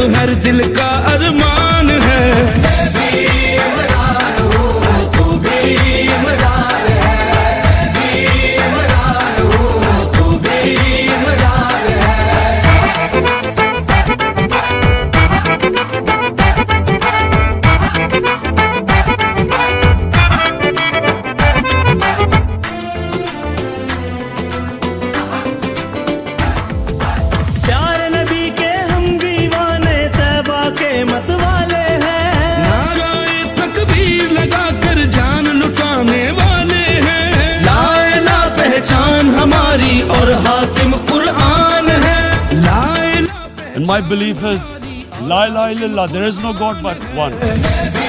अब हर दिल का अरमान है। हमारी और हाकिम कुरान है। And my belief is, La ilaha illallah, there is no God but one.